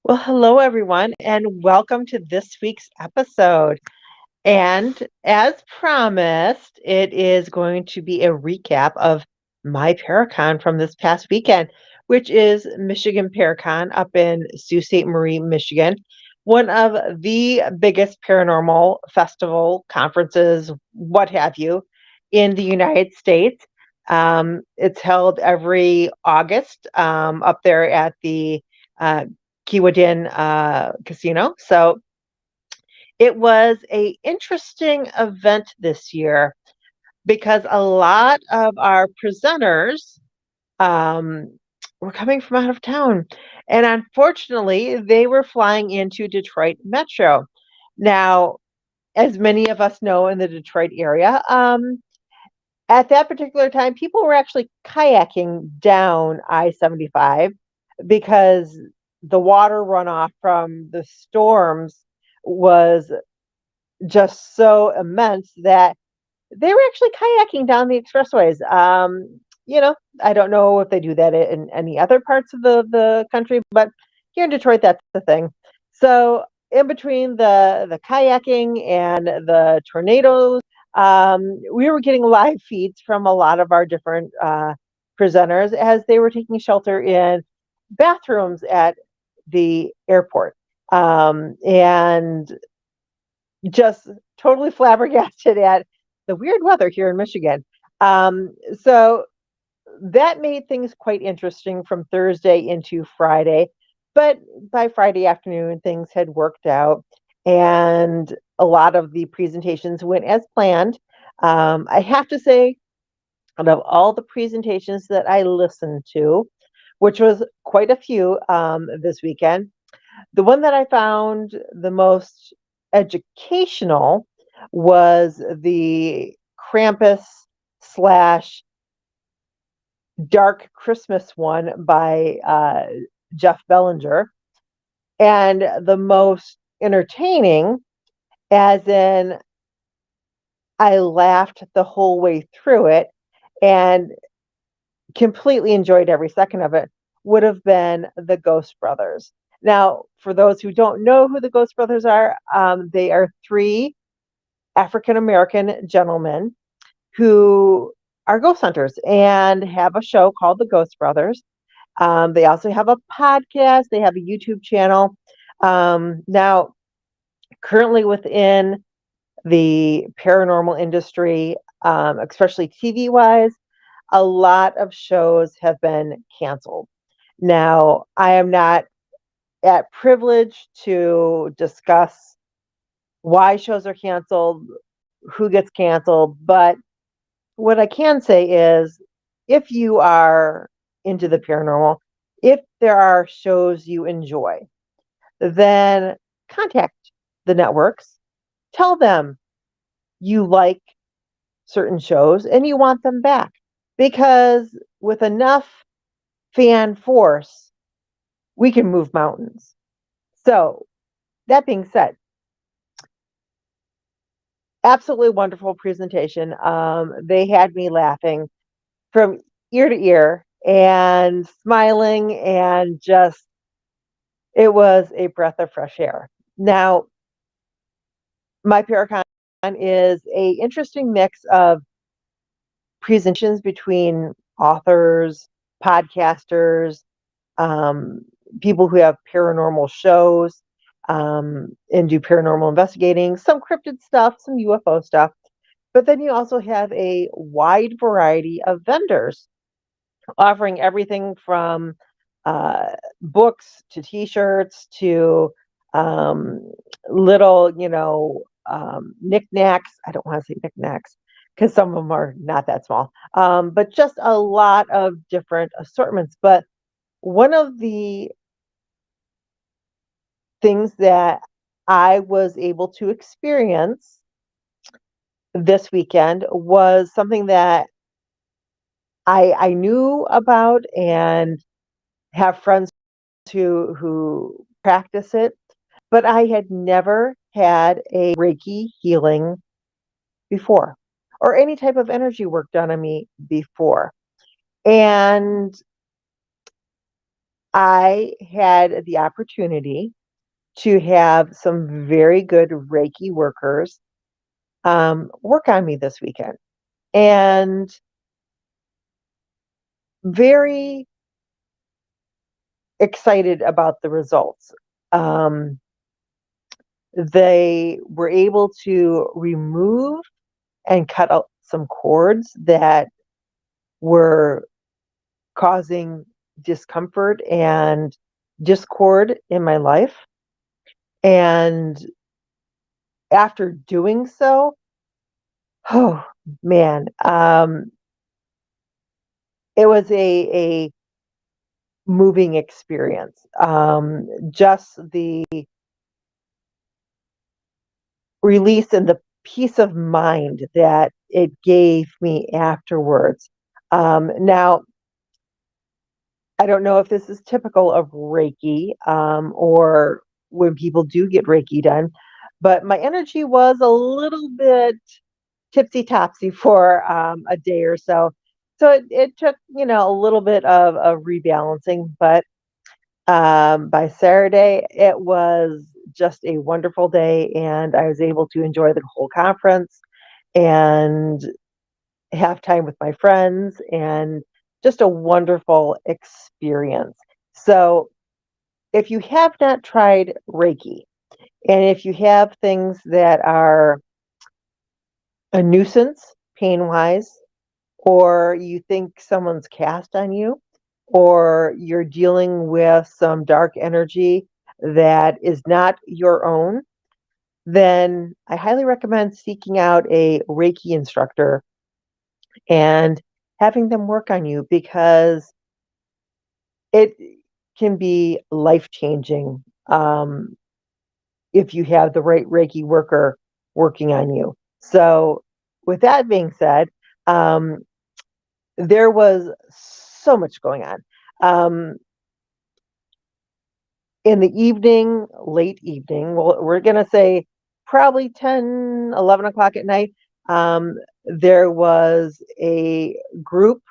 Well, hello, everyone, and welcome to this week's episode. And as promised, it is going to be a recap of my Paracon from this past weekend, which is Michigan Paracon up in Sault Ste. Marie, Michigan. One of the biggest paranormal festival conferences, what have you, in the United States. It's held every August up there at the uh, Keewaydin Casino. So it was a interesting event this year because a lot of our presenters um, were coming from out of town, and unfortunately, they were flying into Detroit Metro. Now, as many of us know in the Detroit area, at that particular time, people were actually kayaking down I-75 because the water runoff from the storms was just so immense that they were actually kayaking down the expressways. I don't know if they do that in any other parts of the country, but here in Detroit, that's the thing. So in between the kayaking and the tornadoes, we were getting live feeds from a lot of our different presenters as they were taking shelter in bathrooms at the airport. And just totally flabbergasted at the weird weather here in Michigan. So that made things quite interesting from Thursday into Friday. But by Friday afternoon, things had worked out, and a lot of the presentations went as planned. I have to say, out of all the presentations that I listened to, which was quite a few this weekend, the one that I found the most educational was the Krampus slash Dark Christmas one by Jeff Bellinger, and the most entertaining, as in I laughed the whole way through it and completely enjoyed every second of it, would have been the Ghost Brothers. Now, for those who don't know who the Ghost Brothers are, they are three African American gentlemen who are ghost hunters and have a show called the Ghost Brothers. They also have a podcast, they have a YouTube channel. Now, currently within the paranormal industry, especially TV wise, a lot of shows have been canceled. Now, I am not at privilege to discuss why shows are canceled, who gets canceled, but what I can say is if you are into the paranormal, if there are shows you enjoy, then contact the networks, tell them you like certain shows and you want them back because with enough fan force, we can move mountains. So, that being said, absolutely wonderful presentation. They had me laughing from ear to ear and smiling, and just it was a breath of fresh air. Now, my Paracon is a interesting mix of presentations between authors, podcasters, um, people who have paranormal shows and do paranormal investigating, some cryptid stuff, some UFO stuff. But then you also have a wide variety of vendors offering everything from books to T-shirts to um, little, knickknacks. I don't want to say knickknacks because some of them are not that small, but just a lot of different assortments. But one of the things that I was able to experience this weekend was something that I knew about and have friends who practice it, but I had never had a Reiki healing before or any type of energy work done on me before. And I had the opportunity to have some very good Reiki workers work on me this weekend, and very excited about the results. Um, they were able to remove and cut out some cords that were causing discomfort and discord in my life. And after doing so, oh man, it was a moving experience. Just the release and the peace of mind that it gave me afterwards. Now, I don't know if this is typical of Reiki, or when people do get Reiki done, but my energy was a little bit tipsy topsy for a day or so. So it took, a little bit of rebalancing, but by Saturday, it was just a wonderful day, and I was able to enjoy the whole conference and have time with my friends, and just a wonderful experience. So, if you have not tried Reiki, and if you have things that are a nuisance pain wise, or you think someone's cast on you, or you're dealing with some dark energy that is not your own, then I highly recommend seeking out a Reiki instructor and having them work on you, because it can be life changing if you have the right Reiki worker working on you. So, with that being said, um, there was so much going on. Um, in the evening, late evening, well, we're going to say probably 10, 11 o'clock at night, there was a group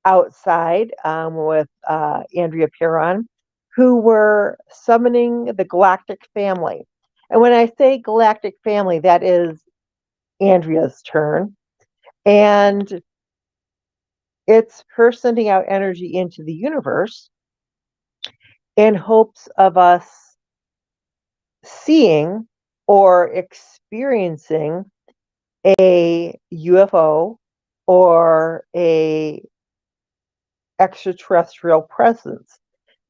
outside with Andrea Piron, who were summoning the galactic family. And when I say galactic family, that is Andrea's turn. And it's her sending out energy into the universe in hopes of us seeing or experiencing a UFO or a extraterrestrial presence.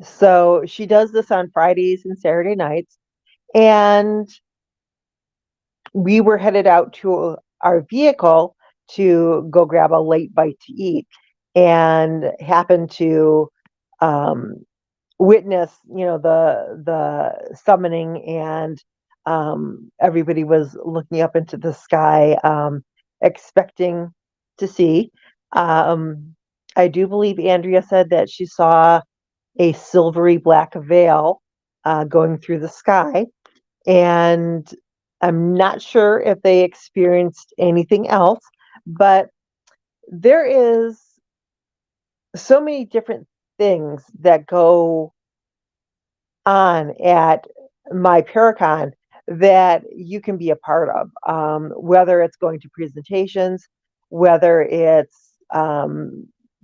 So she does this on Fridays and Saturday nights, and we were headed out to our vehicle to go grab a late bite to eat, and happened to um, witness, the summoning, and everybody was looking up into the sky, expecting to see. Um, I do believe Andrea said that she saw a silvery black veil going through the sky, and I'm not sure if they experienced anything else, but there is so many different things that go on at my Paracon that you can be a part of, whether it's going to presentations, whether it's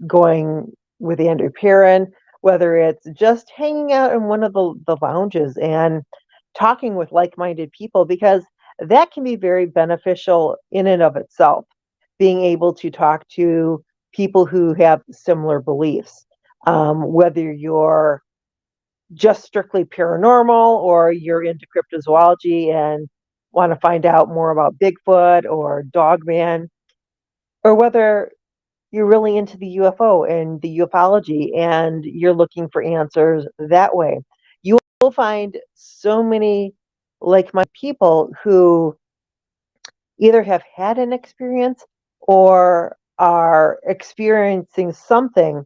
going with Andrew Perrin, whether it's just hanging out in one of the lounges and talking with like-minded people, because that can be very beneficial in and of itself, being able to talk to people who have similar beliefs, whether you're just strictly paranormal, or you're into cryptozoology and want to find out more about Bigfoot or Dogman, or whether you're really into the UFO and the ufology and you're looking for answers that way. You will find so many like-minded people who either have had an experience or are experiencing something,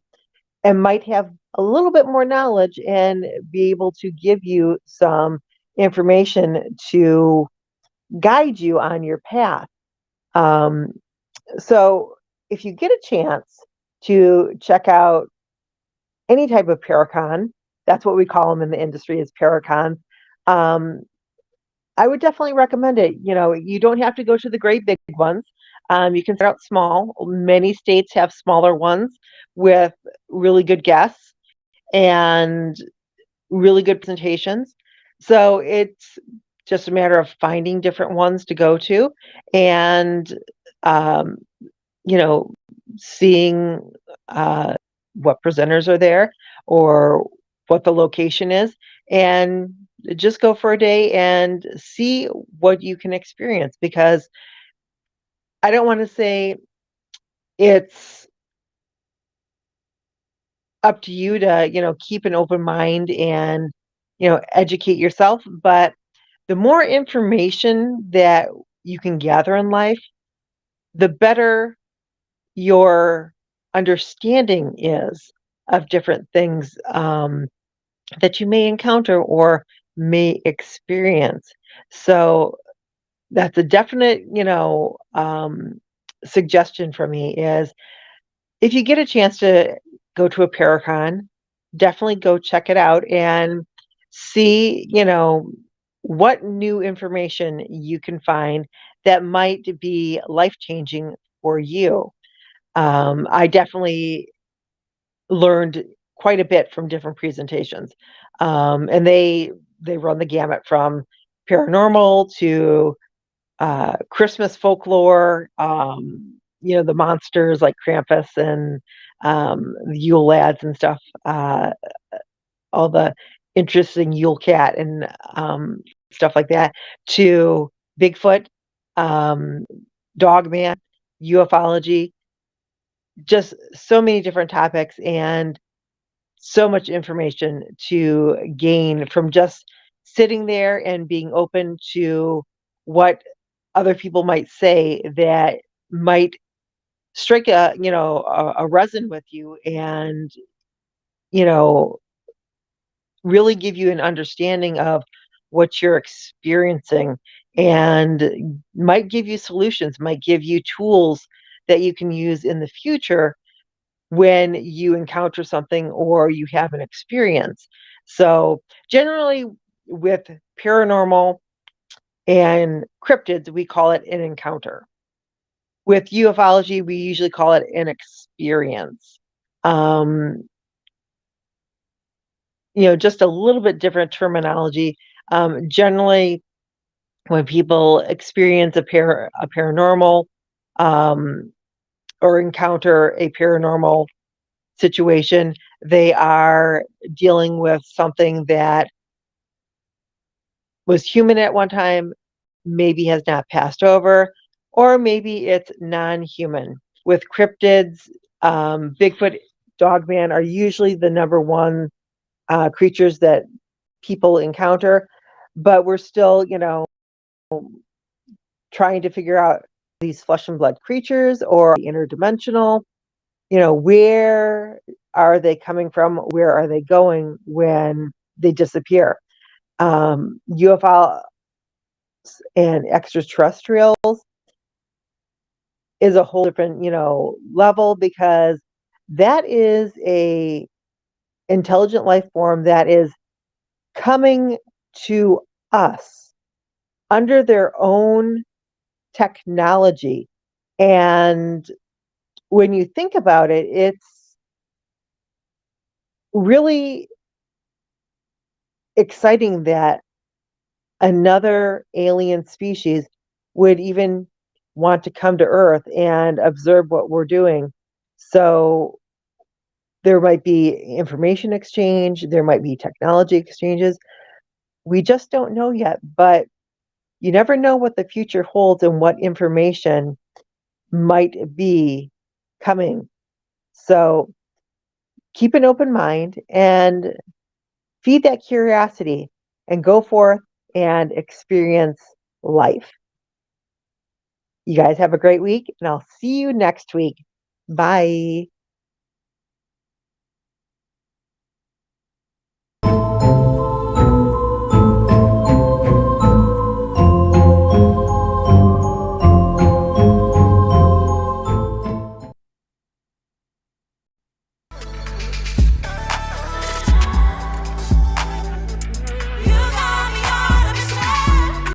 and might have a little bit more knowledge and be able to give you some information to guide you on your path. Um, so, if you get a chance to check out any type of Paracon That's what we call them in the industry, is paracons. Um, I would definitely recommend it. You don't have to go to the great big ones. You can start out small. Many states have smaller ones with really good guests and really good presentations. So it's just a matter of finding different ones to go to and, um, you know, seeing uh, what presenters are there or what the location is, and just go for a day and see what you can experience. Because I don't want to say it's up to you to, keep an open mind and, educate yourself. But the more information that you can gather in life, the better your understanding is of different things that you may encounter or may experience. So that's a definite, suggestion for me is, if you get a chance to go to a Paracon, definitely go check it out and see, what new information you can find that might be life changing for you. I definitely learned quite a bit from different presentations, and they run the gamut from paranormal to Christmas folklore, the monsters like Krampus and the Yule lads and stuff, all the interesting Yule cat and stuff like that, to Bigfoot, um, Dogman, ufology, just so many different topics and so much information to gain from just sitting there and being open to what other people might say that might strike a resin with you, and you know really give you an understanding of what you're experiencing, and might give you solutions, might give you tools that you can use in the future when you encounter something or you have an experience. So generally, with paranormal and cryptids, we call it an encounter. With ufology, we usually call it an experience. Um, just a little bit different terminology. Generally, when people experience a paranormal, um, or encounter a paranormal situation, they are dealing with something that was human at one time, maybe has not passed over, or maybe it's non-human. With cryptids, Bigfoot, Dogman are usually the number one creatures that people encounter, but we're still, trying to figure out these flesh and blood creatures or interdimensional. Where are they coming from? Where are they going when they disappear? UFO and extraterrestrials is a whole different, level, because that is a intelligent life form that is coming to us under their own technology. And when you think about it, it's really exciting that another alien species would even want to come to Earth and observe what we're doing. So there might be information exchange, there might be technology exchanges. We just don't know yet, but you never know what the future holds and what information might be coming. So keep an open mind and feed that curiosity and go forth and experience life. You guys have a great week, and I'll see you next week. Bye.